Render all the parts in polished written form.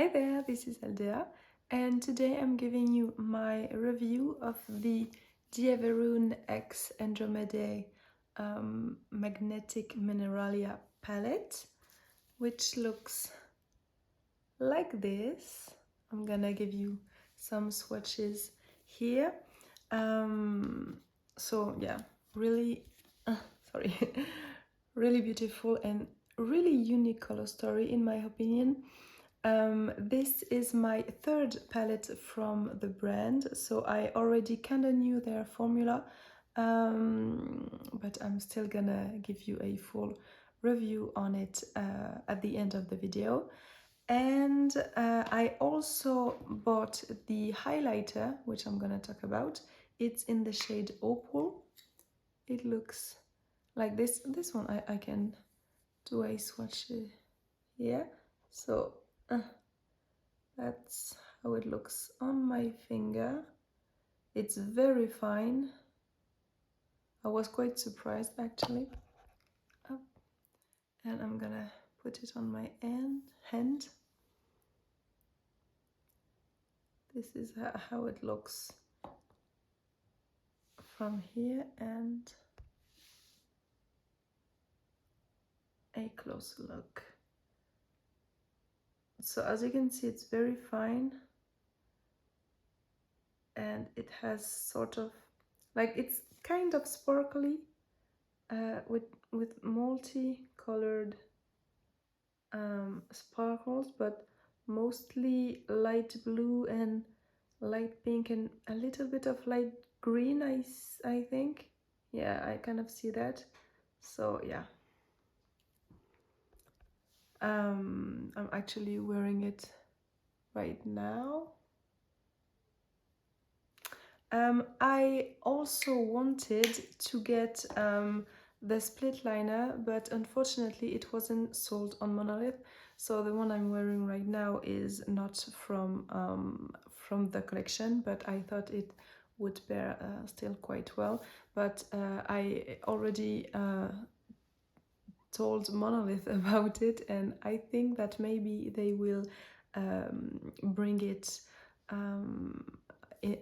Hi there, this is Aldea, and today I'm giving you my review of the Dieverune X Andromedae Magnetic Mineralia palette, which looks like this. I'm gonna give you some swatches here. So yeah, really, sorry, really beautiful and really unique color story in my opinion. This is my third palette from the brand, so I already kind of knew their formula, but I'm still gonna give you a full review on it at the end of the video. And I also bought the highlighter, which I'm gonna talk about. It's in the shade Opal. It looks like this. This one I can do a swatch here. So that's how it looks on my finger. It's very fine. I was quite surprised actually. And I'm gonna put it on my hand. This is how it looks from here, and a closer look. So as you can see, it's very fine, and it has sort of like, it's kind of sparkly with multi-colored sparkles, but mostly light blue and light pink and a little bit of light green, I think. Yeah, I kind of see that. So yeah, I'm actually wearing it right now. I also wanted to get the split liner, but unfortunately it wasn't sold on Monolith. So the one I'm wearing right now is not from the collection, but I thought it would pair still quite well. But I already told Monolith about it, and I think that maybe they will bring it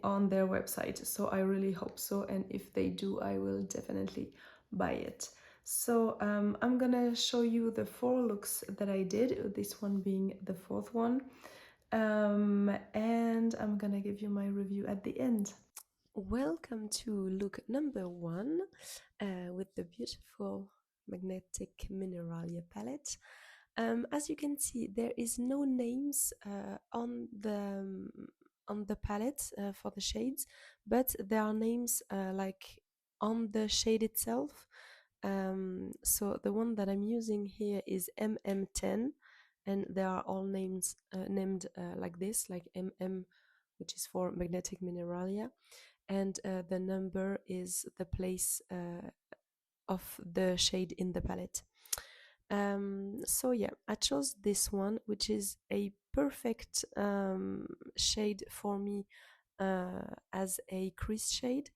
on their website. So I really hope so, and if they do, I will definitely buy it. So I'm gonna show you the 4 looks that I did, this one being the 4th one, and I'm gonna give you my review at the end. Welcome to look number 1 with the beautiful Magnetic Mineralia palette. As you can see, there is no names on the palette for the shades, but there are names like on the shade itself. So the one that I'm using here is MM10, and they are all names named like this, like MM, which is for Magnetic Mineralia, and the number is the place of the shade in the palette. So yeah, I chose this one, which is a perfect shade for me as a crease shade.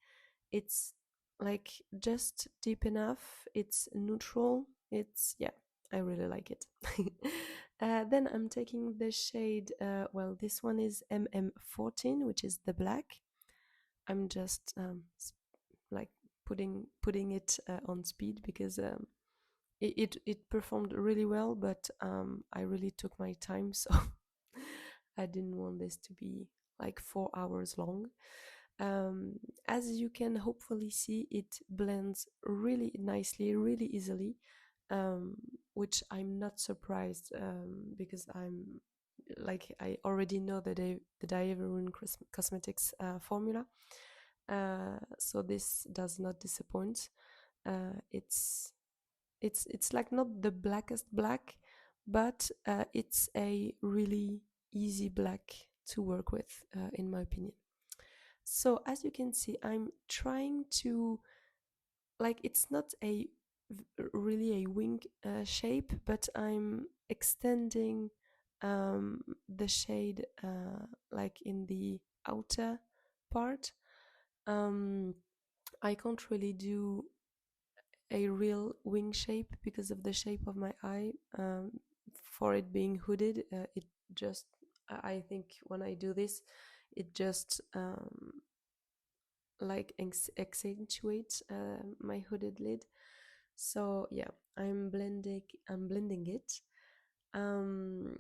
It's like just deep enough, it's neutral, it's, yeah, I really like it. Then I'm taking the shade, well, this one is MM14, which is the black. I'm just like putting it on speed because it performed really well, but I really took my time, so I didn't want this to be like 4 hours long. As you can hopefully see, it blends really nicely, really easily, which I'm not surprised because I'm like, I already know the Dieverune Cosmetics formula, so this does not disappoint. It's like not the blackest black, but it's a really easy black to work with, in my opinion. So as you can see, I'm trying to, like, it's not a really a wing shape, but I'm extending the shade like in the outer part. I can't really do a real wing shape because of the shape of my eye. For it being hooded, it just I think when I do this, it just like accentuates my hooded lid. So yeah, I'm blending it. Um,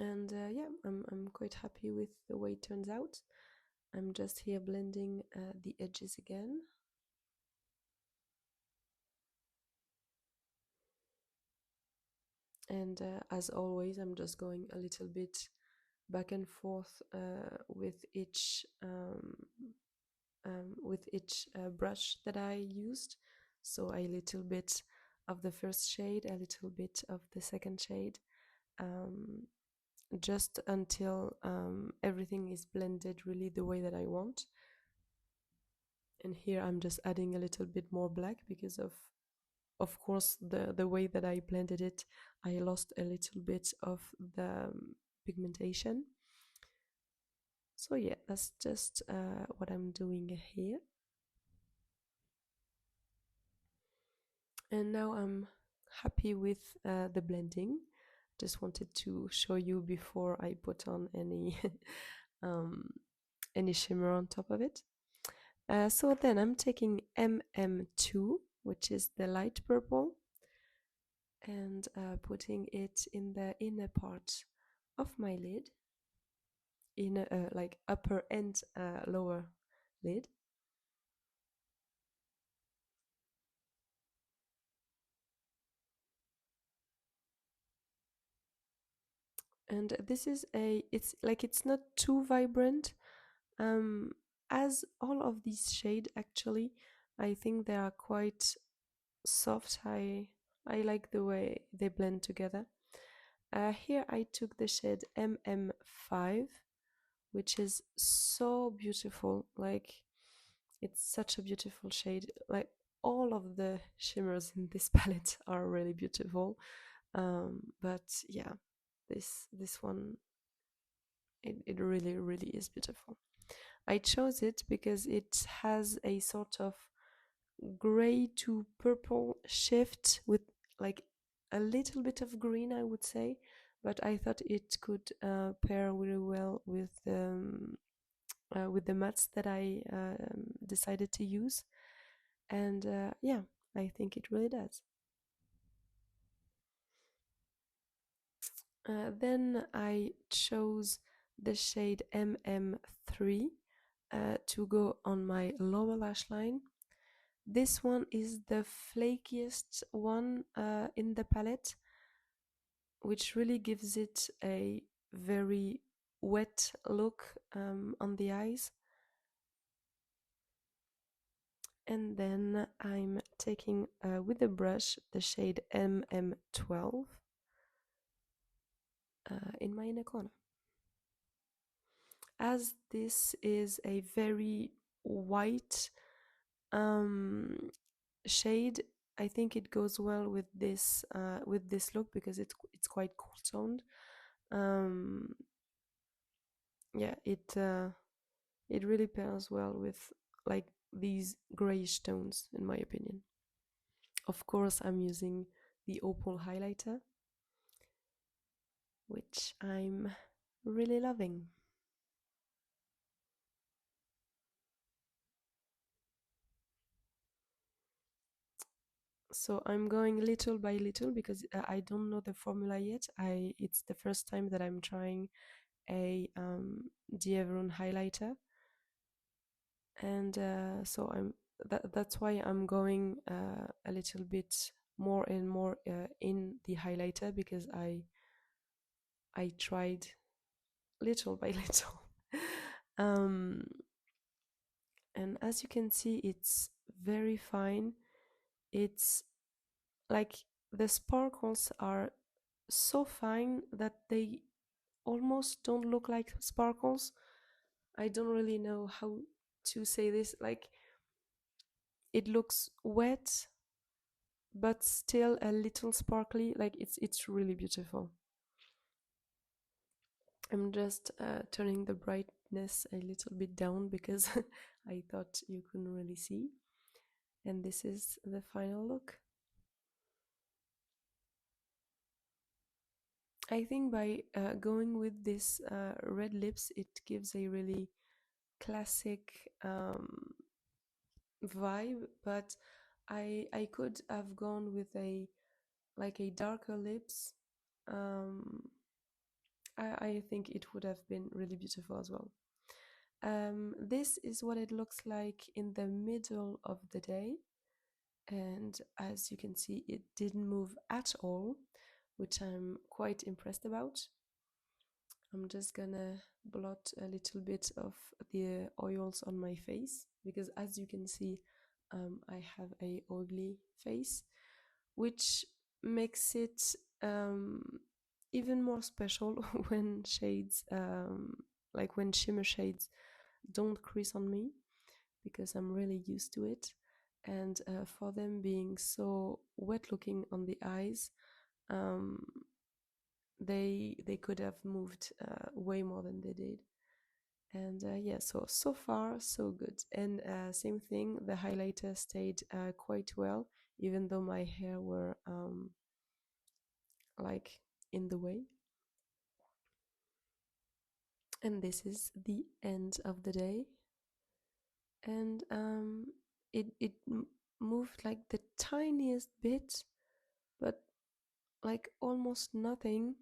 and yeah, I'm quite happy with the way it turns out. I'm just here blending the edges again. And as always, I'm just going a little bit back and forth with each brush that I used. So a little bit of the first shade, a little bit of the second shade, um, just until everything is blended really the way that I want. And here I'm just adding a little bit more black because of course the way that I blended it, I lost a little bit of the pigmentation. So yeah, that's just what I'm doing here. And now I'm happy with the blending. Just wanted to show you before I put on um, any shimmer on top of it. So then I'm taking MM2, which is the light purple, and putting it in the inner part of my lid, in like upper and lower lid. And this is it's not too vibrant, um, as all of these shades actually. I think they are quite soft. I like the way they blend together. Here I took the shade MM5, which is so beautiful. Like, it's such a beautiful shade. Like, all of the shimmers in this palette are really beautiful. But yeah, this one, it really really is beautiful. I chose it because it has a sort of gray to purple shift with like a little bit of green, I would say, but I thought it could pair really well with the mats that I decided to use, and yeah, I think it really does. Then I chose the shade MM3 to go on my lower lash line. This one is the flakiest one in the palette, which really gives it a very wet look on the eyes. And then I'm taking with the brush the shade MM12 in my inner corner. As this is a very white shade, I think it goes well with this look because it's quite cool toned. Um, yeah, it really pairs well with like these grayish tones, in my opinion. Of course, I'm using the Opal highlighter, which I'm really loving. So I'm going little by little because I don't know the formula yet. It's the first time that I'm trying a Dieverune highlighter, and so that's why I'm going a little bit more and more in the highlighter, because I tried little by little. um, and as you can see, it's very fine. It's like the sparkles are so fine that they almost don't look like sparkles. I don't really know how to say this. Like, it looks wet but still a little sparkly. Like, it's really beautiful. I'm just turning the brightness a little bit down because I thought you couldn't really see. And this is the final look. I think by going with this red lips, it gives a really classic vibe, but I could have gone with a like a darker lips. Um, I think it would have been really beautiful as well. This is what it looks like in the middle of the day, and as you can see, it didn't move at all, which I'm quite impressed about. I'm just gonna blot a little bit of the oils on my face because, as you can see, I have a oily face, which makes it even more special when shades, like when shimmer shades, don't crease on me because I'm really used to it. And for them being so wet looking on the eyes, um, they could have moved way more than they did. And yeah, so far so good. And same thing, the highlighter stayed quite well, even though my hair were like in the way. And this is the end of the day. And it moved like the tiniest bit, but like almost nothing.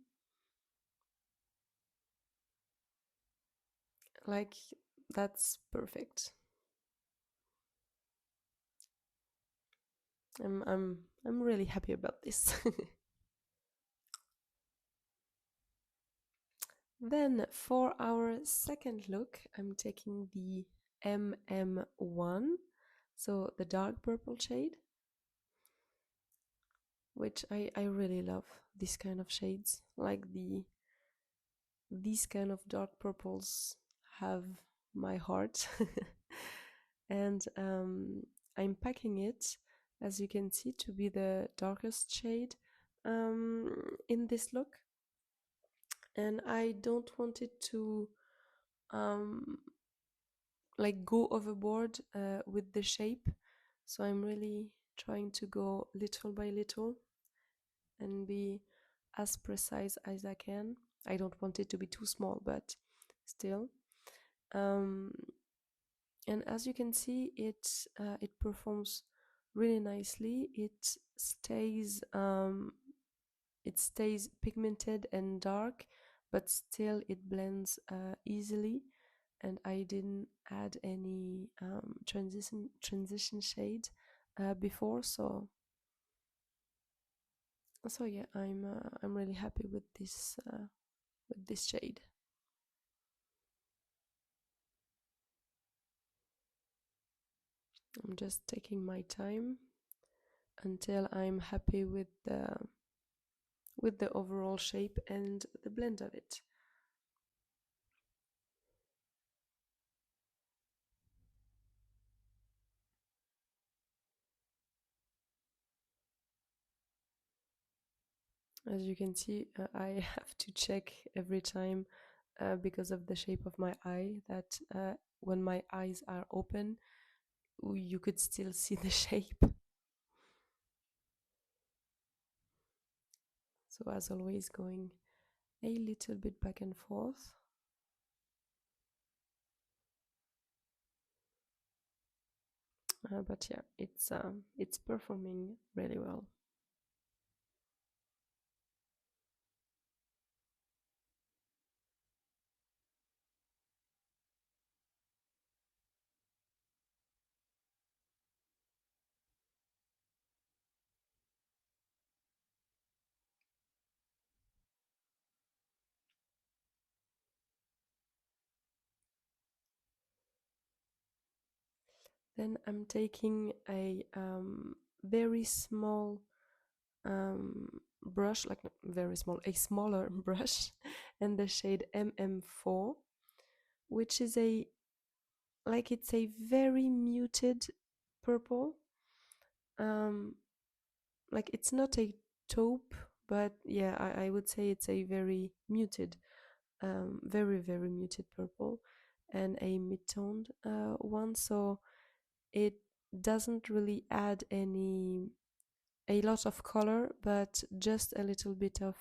Like that's perfect. I'm really happy about this. Then for our second look, I'm taking the MM1, so the dark purple shade, which I really love this kind of shades. Like these kind of dark purples have my heart. And I'm packing it, as you can see, to be the darkest shade in this look. And I don't want it to um, like go overboard with the shape, so I'm really trying to go little by little and be as precise as I can. I don't want it to be too small, but still. um, and as you can see, it performs really nicely. It stays pigmented and dark, but still it blends easily. And I didn't add any transition shade before, so yeah, I'm really happy with this shade. I'm just taking my time until I'm happy with the overall shape and the blend of it. As you can see, I have to check every time because of the shape of my eye that when my eyes are open, you could still see the shape. So as always, going a little bit back and forth. But yeah, it's performing really well. Then I'm taking a very small brush, like very small, a smaller brush, and the shade MM4, which is it's a very muted purple. Um, like it's not a taupe, but yeah, I would say it's a very muted, very muted purple, and a mid-toned one. So it doesn't really add a lot of color, but just a little bit of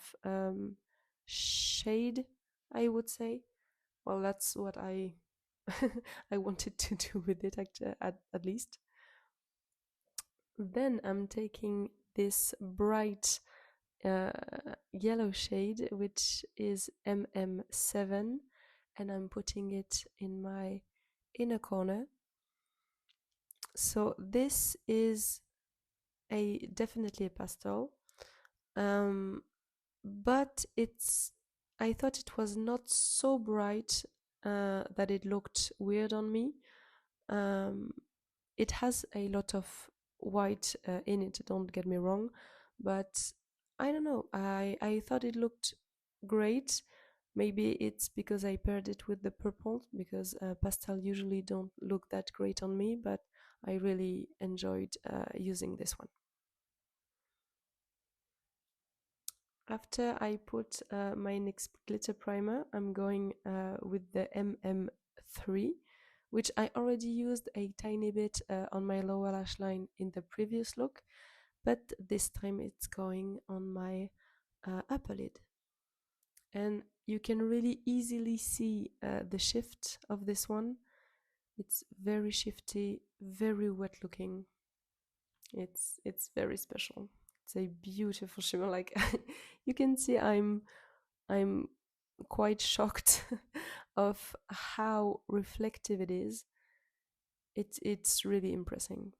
shade, I would say. Well, that's what I I wanted to do with it at least. Then I'm taking this bright uh, yellow shade, which is MM7, and I'm putting it in my inner corner. So this is definitely a pastel, um, but I thought it was not so bright that it looked weird on me. Um, it has a lot of white in it, don't get me wrong, but I don't know, I thought it looked great. Maybe it's because I paired it with the purple, because pastel usually don't look that great on me, but I really enjoyed using this one. After I put my next glitter primer, I'm going with the MM3, which I already used a tiny bit on my lower lash line in the previous look, but this time it's going on my upper lid. And you can really easily see the shift of this one. It's very shifty, very wet looking. It's very special. It's a beautiful shimmer. Like you can see, I'm quite shocked of how reflective it is. It's really impressive.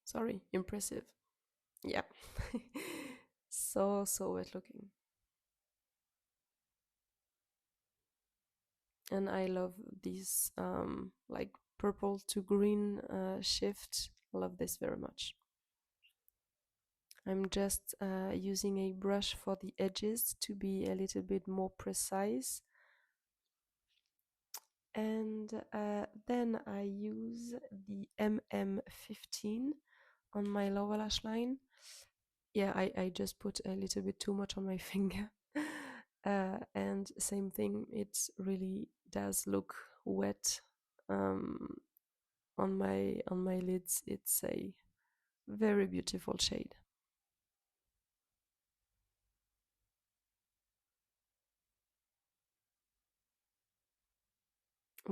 Sorry, impressive. Yeah. So wet looking. And I love these like purple to green shift. I love this very much. I'm just using a brush for the edges to be a little bit more precise. And then I use the MM15 on my lower lash line. Yeah, I just put a little bit too much on my finger. And same thing, it really does look wet on my lids. It's a very beautiful shade.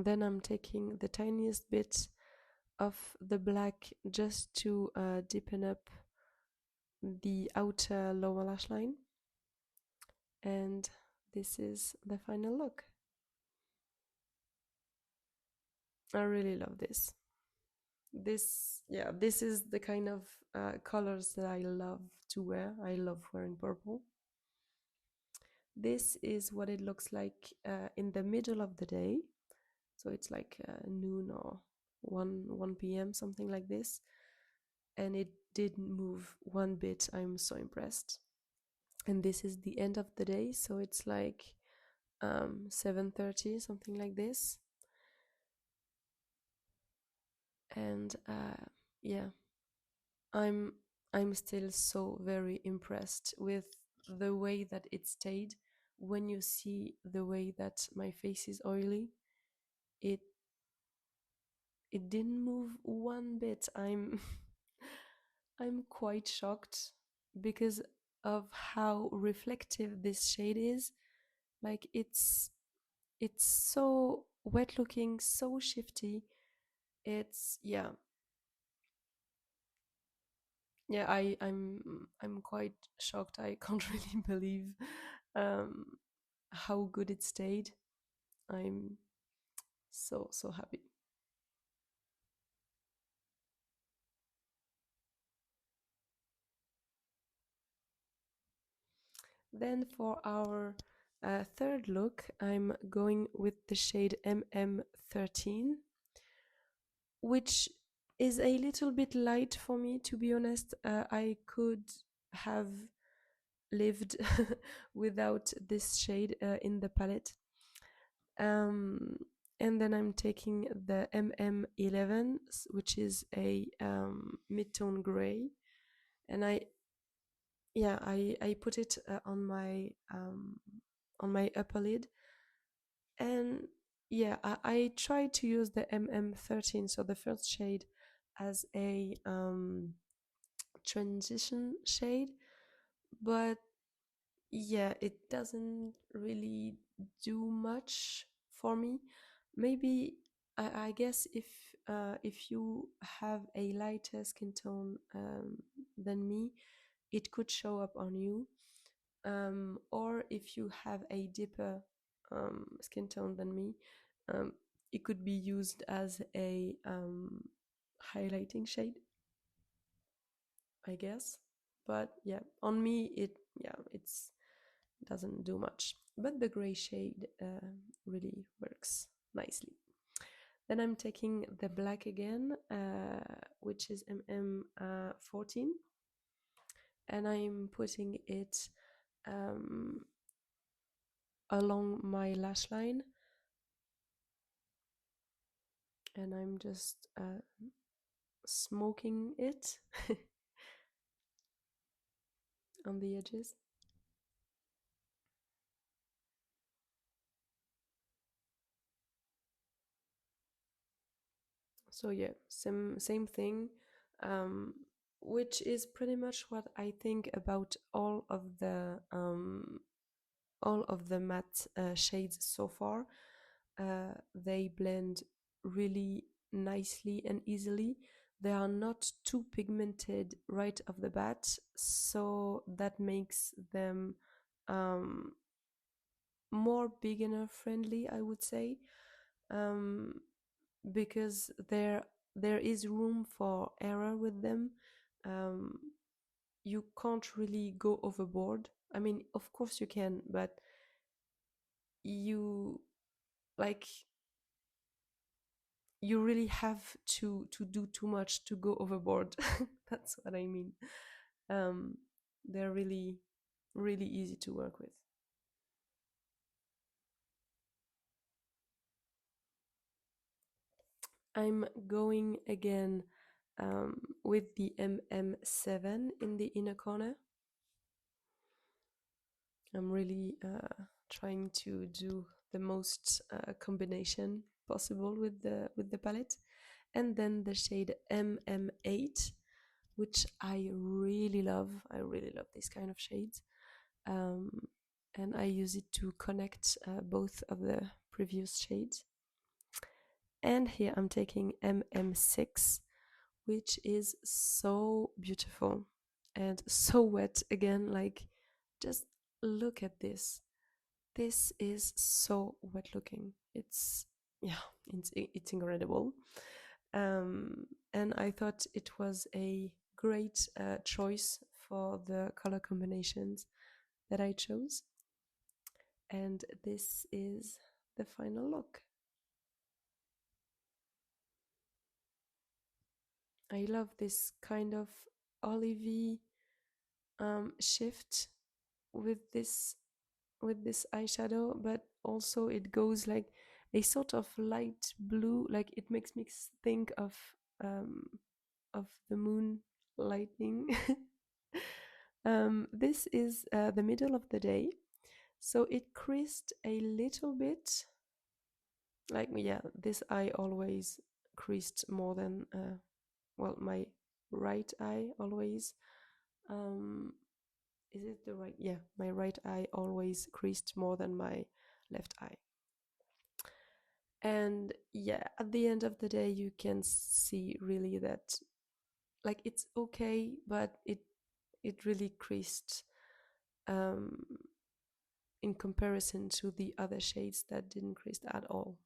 Then I'm taking the tiniest bit of the black just to deepen up the outer lower lash line. And this is the final look. I really love this. This is the kind of colors that I love to wear. I love wearing purple. This is what it looks like in the middle of the day. So it's like noon or 1 p.m., something like this. And it didn't move one bit. I'm so impressed. And this is the end of the day, so it's like 7:30, something like this. And yeah, I'm I'm still so very impressed with the way that it stayed. When you see the way that my face is oily, it it didn't move one bit. I'm quite shocked because of how reflective this shade is. Like it's so wet looking, so shifty. It's yeah, I'm quite shocked. I can't really believe um how good it stayed. I'm so happy. Then for our third look, I'm going with the shade MM13, which is a little bit light for me, to be honest. I could have lived without this shade in the palette. Um, and then I'm taking the MM11, which is a mid-tone gray, and I put it on my upper lid, and yeah, I tried to use the MM13, so the first shade, as a transition shade, but Yeah, it doesn't really do much for me. Maybe I guess if you have a lighter skin tone than me, it could show up on you. Or if you have a deeper skin tone than me, um, it could be used as a highlighting shade, I guess. But yeah, on me it's doesn't do much. But the gray shade really works nicely. Then I'm taking the black again, which is MM14, and I'm putting it um, along my lash line, and I'm just smoking it on the edges. So yeah, same thing, um, which is pretty much what I think about all of the matte shades so far. They blend really nicely and easily. They are not too pigmented right off the bat, so that makes them um, more beginner friendly, I would say, um, because there is room for error with them. Um, you can't really go overboard. I mean, of course you can, but you like you really have to do too much to go overboard. That's what I mean. Um, they're really easy to work with. I'm going again with the MM7 in the inner corner. I'm really trying to do the most combination possible with the palette, and then the shade MM8, which I really love. I really love these kind of shades, um, and I use it to connect both of the previous shades. And here I'm taking MM6, which is so beautiful and so wet again. Like, just look at this. This is so wet looking. It's yeah, it's incredible. And I thought it was a great choice for the color combinations that I chose. And this is the final look. I love this kind of olivey shift with this eyeshadow, but also it goes like a sort of light blue. Like, it makes me think um, of the moon lightning. This is the middle of the day, so it creased a little bit. Like, yeah, this eye always creased more than well, my right eye always. Um, is it the right? Yeah, my right eye always creased more than my left eye. And yeah, at the end of the day, you can see really that, like, it's okay, but it really creased um, in comparison to the other shades that didn't crease at all.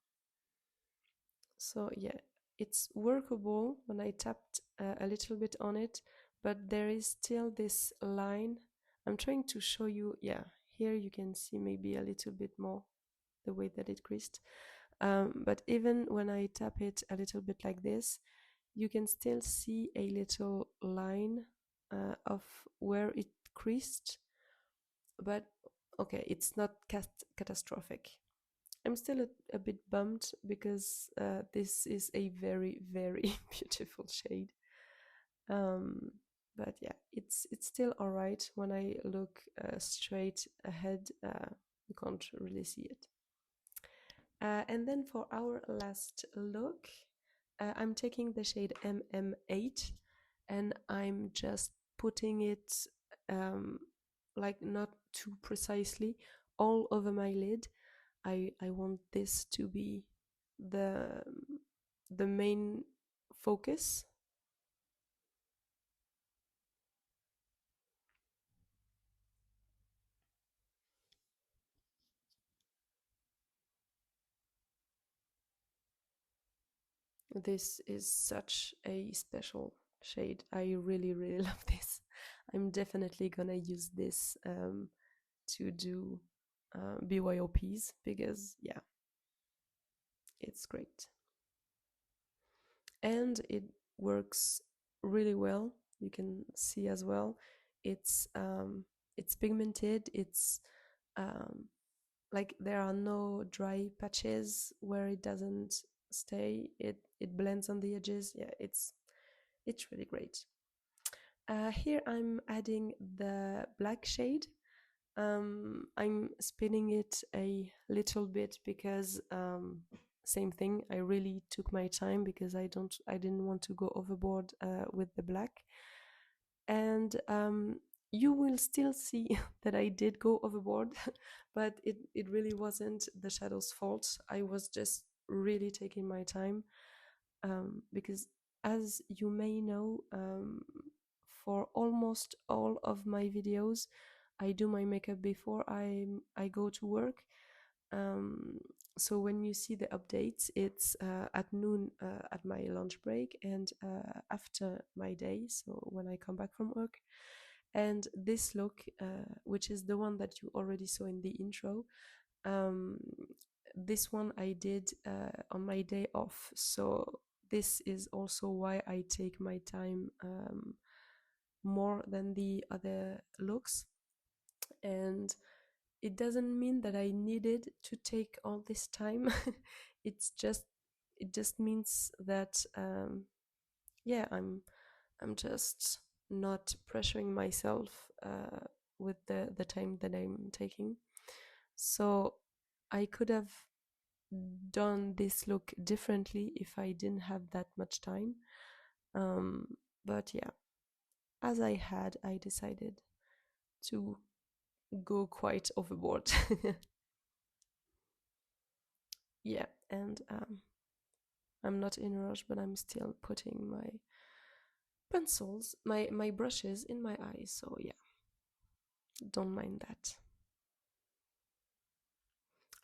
So yeah, it's workable when I tapped a little bit on it, but there is still this line. I'm trying to show you. Yeah, here you can see maybe a little bit more the way that it creased. But even when I tap it a little bit like this, you can still see a little line of where it creased. But okay, it's not catastrophic. I'm still a bit bummed because this is a very beautiful shade. Um, but yeah, it's still alright. When I look straight ahead, you can't really see it. And then for our last look, I'm taking the shade MM8, and I'm just putting it like not too precisely all over my lid. I want this to be the the main focus. This is such a special shade. I really, really love this. I'm definitely gonna use this to do BYOPs because, yeah, it's great. And it works really well. You can see as well. It's pigmented. It's um, like there are no dry patches where it doesn't stay. It blends on the edges. Yeah, it's really great. Here I'm adding the black shade. I'm spinning it a little bit because same thing. I really took my time because I didn't want to go overboard with the black, and you will still see that I did go overboard, but it really wasn't the shadow's fault. I was just really taking my time because, as you may know, for almost all of my videos, I do my makeup before I go to work. Um, so when you see the updates, it's at noon at my lunch break and after my day, so when I come back from work. And this look, which is the one that you already saw in the intro, um, this one I did on my day off. So this is also why I take my time more than the other looks. And it doesn't mean that I needed to take all this time. it's just it just means that yeah, I'm just not pressuring myself with the time that I'm taking. So I could have done this look differently if I didn't have that much time. Um, but yeah, as I decided to go quite overboard. Yeah, and I'm not in a rush, but I'm still putting my pencils, my brushes in my eyes. So yeah, don't mind that.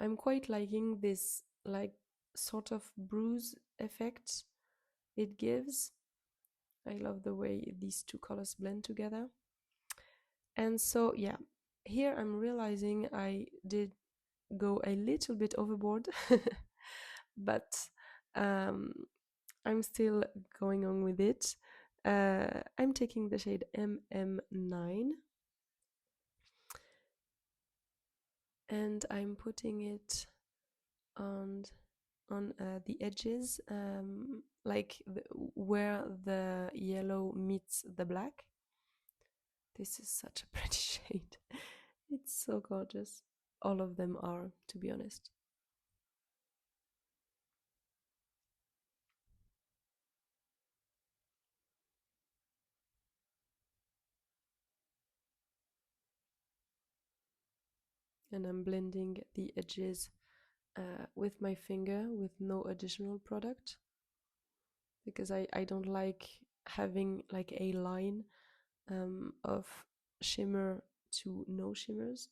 I'm quite liking this like sort of bruise effect it gives. I love the way these two colors blend together. And so yeah, here I'm realizing I did go a little bit overboard, but um, I'm still going on with it. I'm taking the shade MM9 and I'm putting it on the edges, like where the yellow meets the black. This is such a pretty shade. It's so gorgeous. All of them are, to be honest. And I'm blending the edges with my finger with no additional product because I don't like having like a line of shimmer to no shimmers.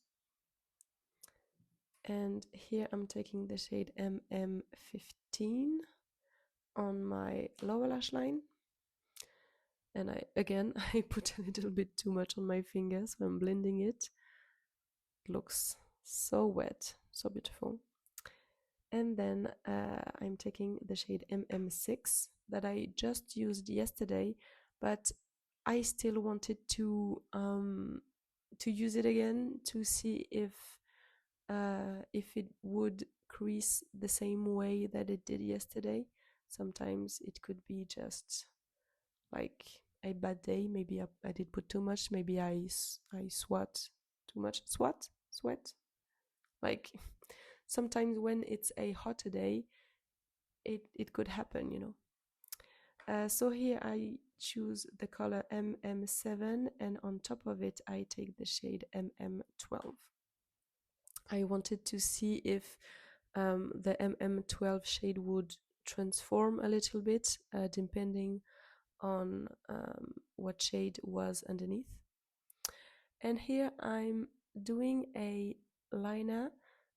And here I'm taking the shade MM15 on my lower lash line. And I put a little bit too much on my fingers when I'm blending it. It looks so wet, so beautiful. And then I'm taking the shade MM6 that I just used yesterday, but I still wanted to use it again to see if it would crease the same way that it did yesterday. Sometimes it could be just like a bad day. Maybe I did put too much. Maybe I sweat too much. Sweat. Like sometimes when it's a hotter day, it could happen, you know. So here I choose the color MM7, and on top of it I take the shade MM12. I wanted to see if the MM12 shade would transform a little bit depending on what shade was underneath. And here I'm doing a liner,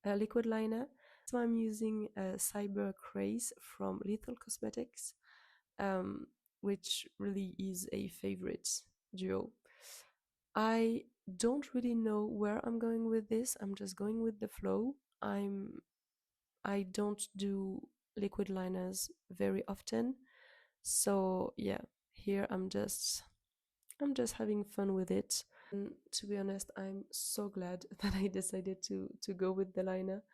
a liquid liner. So I'm using a Cyber Craze from Lethal Cosmetics, which really is a favorite duo. I don't really know where I'm going with this. I'm just going with the flow. I don't do liquid liners very often. So yeah, here I'm just having fun with it. And to be honest, I'm so glad that I decided to go with the liner.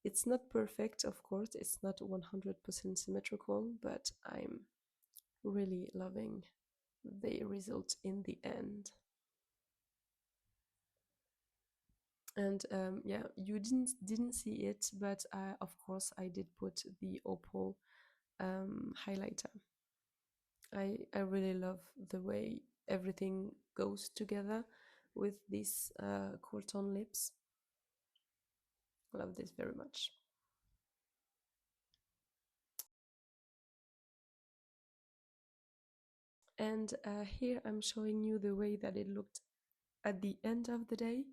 It's not perfect, of course. It's not 100% symmetrical, but I'm really loving the result in the end. And yeah, you didn't see it, but of course I did put the Opal highlighter. I really love the way everything goes together with these cool tone lips. I love this very much. And here I'm showing you the way that it looked at the end of the day,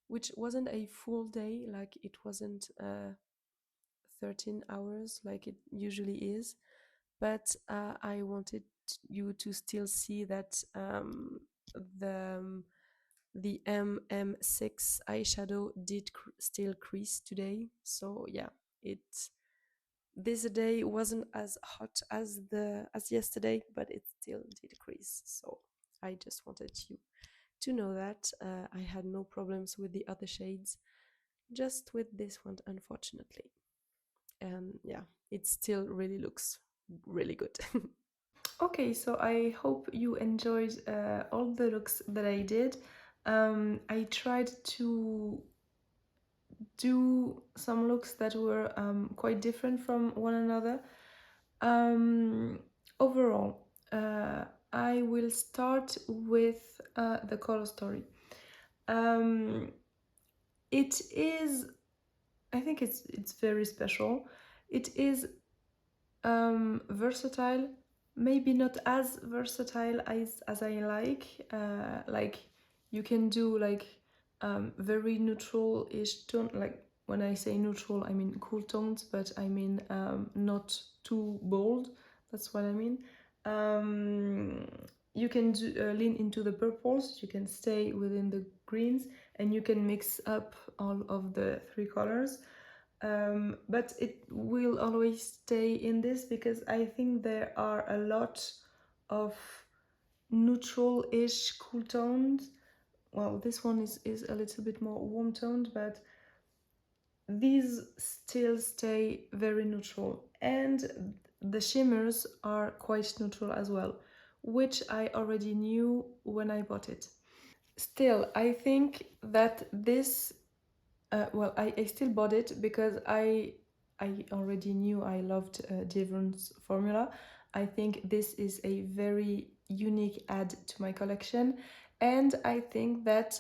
which wasn't a full day, like it wasn't 13 hours like it usually is, but I wanted you to still see that the the MM6 eyeshadow did still crease today. So yeah, it this day wasn't as hot as yesterday, but it still did crease. So I just wanted you to know that I had no problems with the other shades, just with this one, unfortunately. And yeah, it still really looks really good. Okay, so I hope you enjoyed all the looks that I did. I tried to do some looks that were quite different from one another. Um, Overall, I will start with the color story. Um, it is, I think it's very special. It is versatile, maybe not as versatile as I like. Like you can do like very neutral-ish tone. Like when I say neutral, I mean cool tones, but I mean not too bold. That's what I mean. You can lean into the purples, you can stay within the greens, and you can mix up all of the three colors. But it will always stay in this because I think there are a lot of neutral-ish cool tones. Well, this one is a little bit more warm toned, but these still stay very neutral. And the shimmers are quite neutral as well, which I already knew when I bought it. Still, I think that this well, I still bought it because I already knew I loved Dieverune's formula. I think this is a very unique add to my collection, and I think that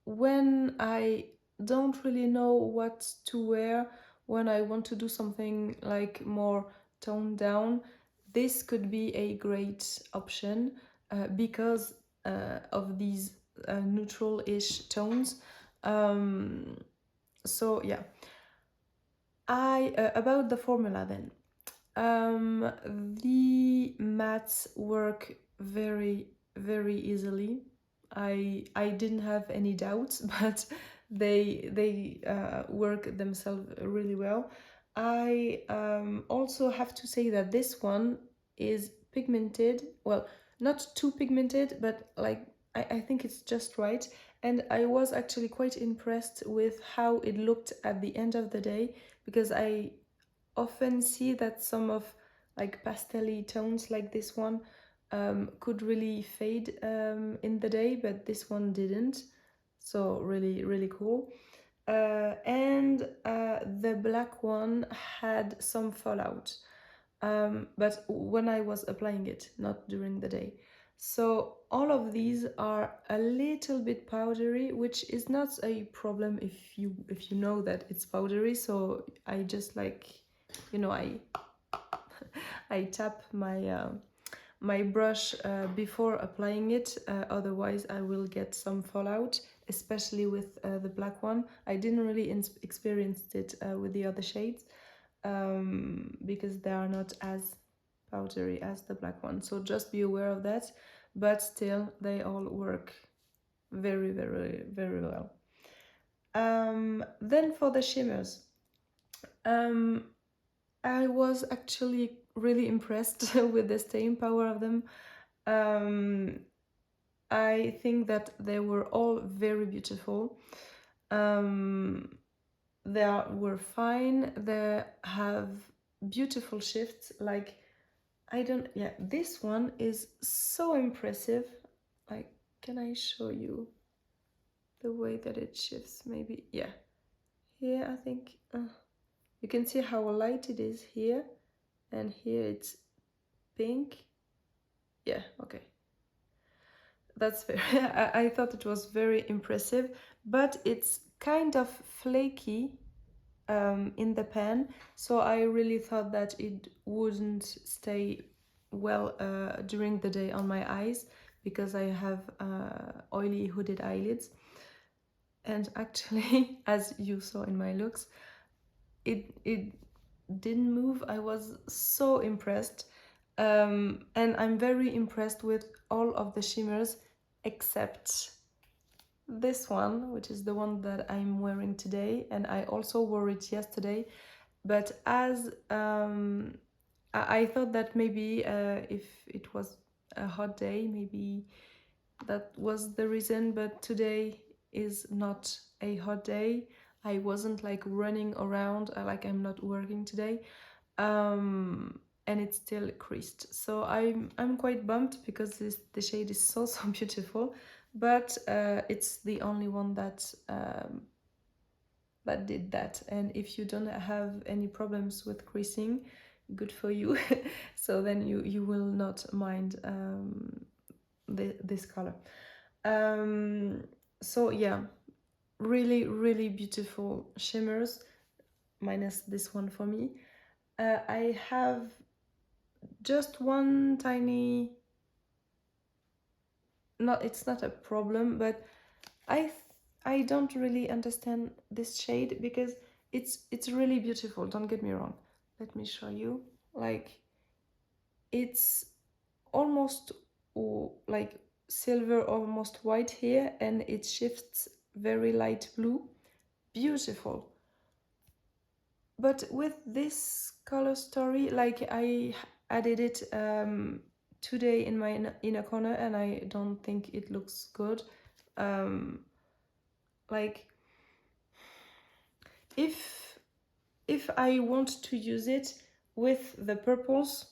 when I don't really know what to wear, when I want to do something like more toned down, this could be a great option because of these neutral-ish tones. Um, so yeah, I about the formula then. The mattes work very easily. I didn't have any doubts, but they work themselves really well. I also have to say that this one is pigmented. Well, not too pigmented, but like I think it's just right. And I was actually quite impressed with how it looked at the end of the day, because I often see that some of like pastel-y tones like this one could really fade in the day, but this one didn't. So really cool. And the black one had some fallout. but when I was applying it, not during the day. So all of these are a little bit powdery, which is not a problem if you know that it's powdery. So I just like, you know, I tap my brush before applying it, otherwise I will get some fallout, especially with the black one. I didn't really experience it with the other shades because they are not as powdery as the black one, so just be aware of that, but still they all work very, very, very well. Then for the shimmers, I was actually really impressed with the staying power of them. I think that they were all very beautiful. They were fine. They have beautiful shifts. Like, this one is so impressive. Like, can I show you the way that it shifts? Maybe, yeah. Here, I think you can see how light it is here, and here it's pink. Yeah, okay. That's fair. I thought it was very impressive, but it's kind of flaky in the pan, so I really thought that it wouldn't stay well during the day on my eyes, because I have oily hooded eyelids. And actually, as you saw in my looks, it didn't move. I was so impressed. And I'm very impressed with all of the shimmers except this one, which is the one that I'm wearing today, and I also wore it yesterday. But as I thought that maybe if it was a hot day, maybe that was the reason, but today is not a hot day. I wasn't like running around, like I'm not working today, and it's still creased. So I'm quite bummed because the shade is so beautiful, but it's the only one that did that. And if you don't have any problems with creasing, good for you. So then you will not mind this color. So yeah, really, really beautiful shimmers, minus this one for me. I have just one tiny, it's not a problem, but I don't really understand this shade, because it's really beautiful, don't get me wrong. Let me show you. Like, it's almost like silver, almost white here, and it shifts very light blue. Beautiful. But with this color story, like, I added it today in my inner corner, and I don't think it looks good. Like, if I want to use it with the purples,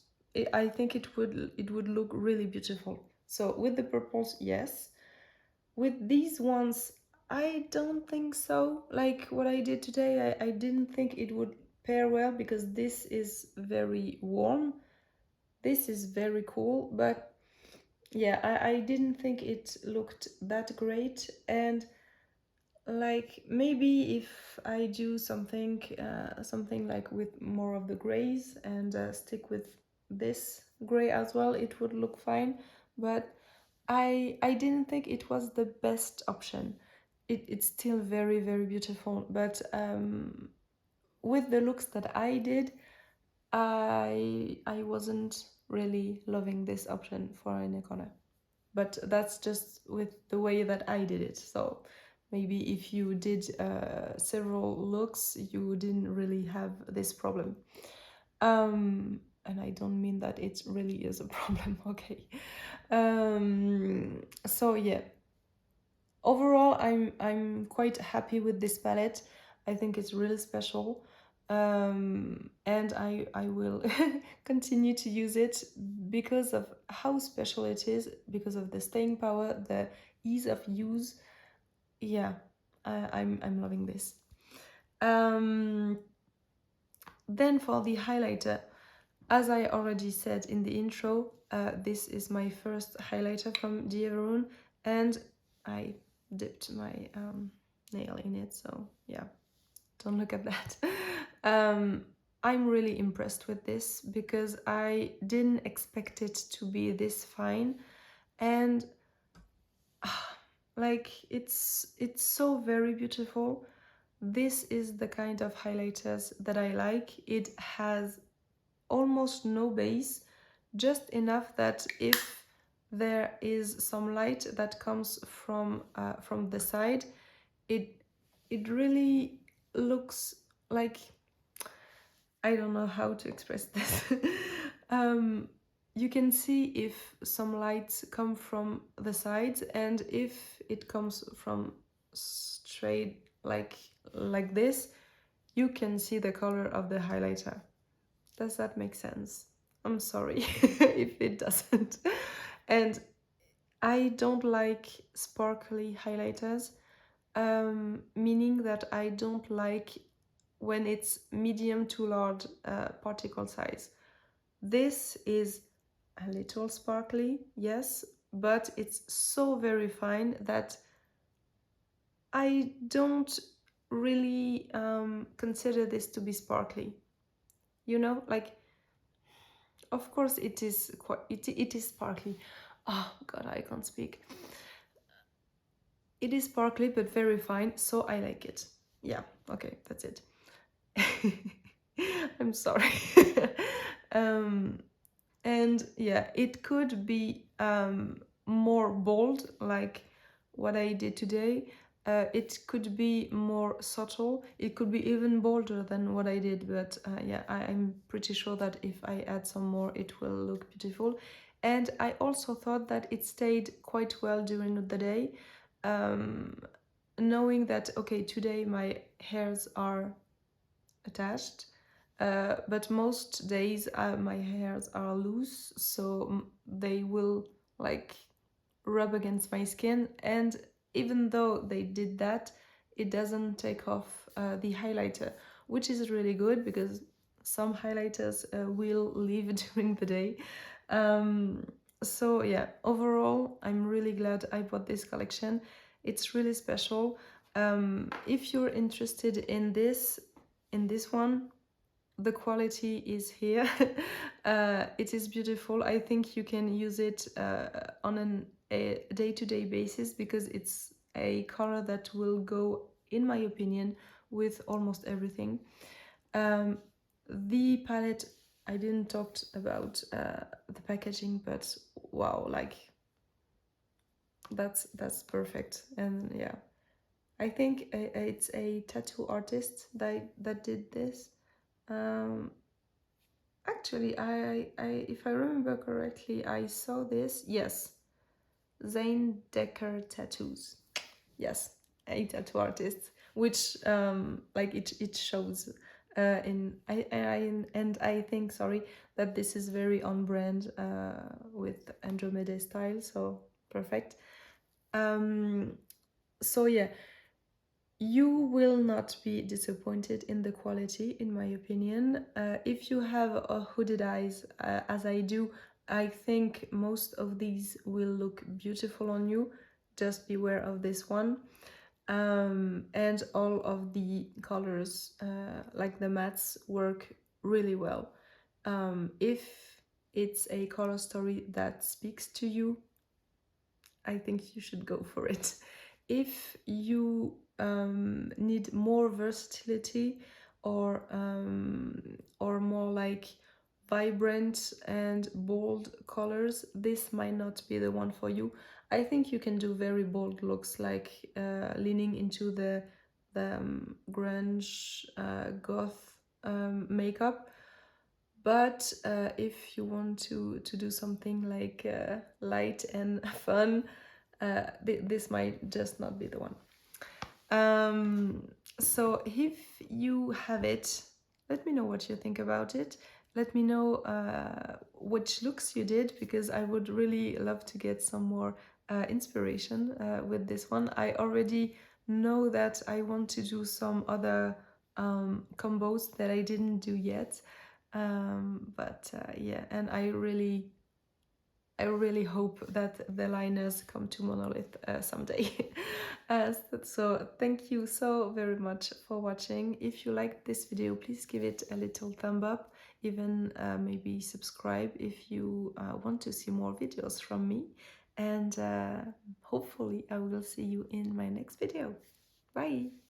I think it would look really beautiful. So with the purples, yes. With these ones, I don't think so. Like what I did today, I didn't think it would pair well, because this is very warm. This is very cool, but yeah, I didn't think it looked that great. And like, maybe if I do something like with more of the grays, and stick with this gray as well, it would look fine. But I didn't think it was the best option. It's still very, very beautiful, but with the looks that I did, I wasn't really loving this option for an icona. But that's just with the way that I did it. So maybe if you did several looks, you didn't really have this problem. And I don't mean that it really is a problem, okay? So yeah, overall, I'm quite happy with this palette. I think it's really special. And I will continue to use it because of how special it is, because of the staying power, the ease of use. Yeah, I'm loving this. Then for the highlighter, As I already said in the intro, this is my first highlighter from Dieverune, and I dipped my nail in it, so yeah, don't look at that. I'm really impressed with this because I didn't expect it to be this fine, and like it's so very beautiful. This is the kind of highlighters that I like. It has almost no base, just enough that if there is some light that comes from the side, it really looks like, I don't know how to express this. You can see if some lights come from the sides, and if it comes from straight like this, you can see the color of the highlighter. Does that make sense? I'm sorry if it doesn't. And I don't like sparkly highlighters, meaning that I don't like when it's medium to large particle size. This is a little sparkly, yes, but it's so very fine that I don't really consider this to be sparkly. You know, like, of course it is quite, it is sparkly. Oh god, I can't speak. It is sparkly but very fine, so I like it. Yeah, okay, that's it. I'm sorry. um, and yeah, it could be more bold, like what I did today. It could be more subtle. It could be even bolder than what I did, but yeah, I'm pretty sure that if I add some more, it will look beautiful. And I also thought that it stayed quite well during the day, um, knowing that, okay, today my hairs are attached, but most days my hairs are loose, so they will like rub against my skin, and even though they did that, it doesn't take off the highlighter, which is really good because some highlighters will leave during the day. So yeah, overall I'm really glad I bought this collection. It's really special. If you're interested in this one, the quality is here. It is beautiful. I think you can use it on a day-to-day basis because it's a color that will go, in my opinion, with almost everything. The palette, I didn't talk about the packaging, but wow, like that's perfect. And yeah, I think it's a tattoo artist that did this. Actually, if I remember correctly, I saw this. Yes, Zane Decker Tattoos. Yes, a tattoo artist, which like it shows in I think, sorry, that this is very on brand with Andromedae style. So perfect. So yeah, you will not be disappointed in the quality, in my opinion. If you have a hooded eyes, as I do, I think most of these will look beautiful on you. Just beware of this one. And all of the colors, like the mattes, work really well. If it's a color story that speaks to you, I think you should go for it. If you need more versatility or more like vibrant and bold colors, this might not be the one for you. I think you can do very bold looks, like leaning into the grunge goth makeup. But if you want to do something like light and fun, this might just not be the one. So if you have it, let me know what you think about it. Let me know which looks you did, because I would really love to get some more inspiration with this one. I already know that I want to do some other combos that I didn't do yet. Yeah, and I really hope that the liners come to Monolith someday. So thank you so very much for watching. If you liked this video, please give it a little thumb up, even maybe subscribe if you want to see more videos from me. And hopefully I will see you in my next video. Bye!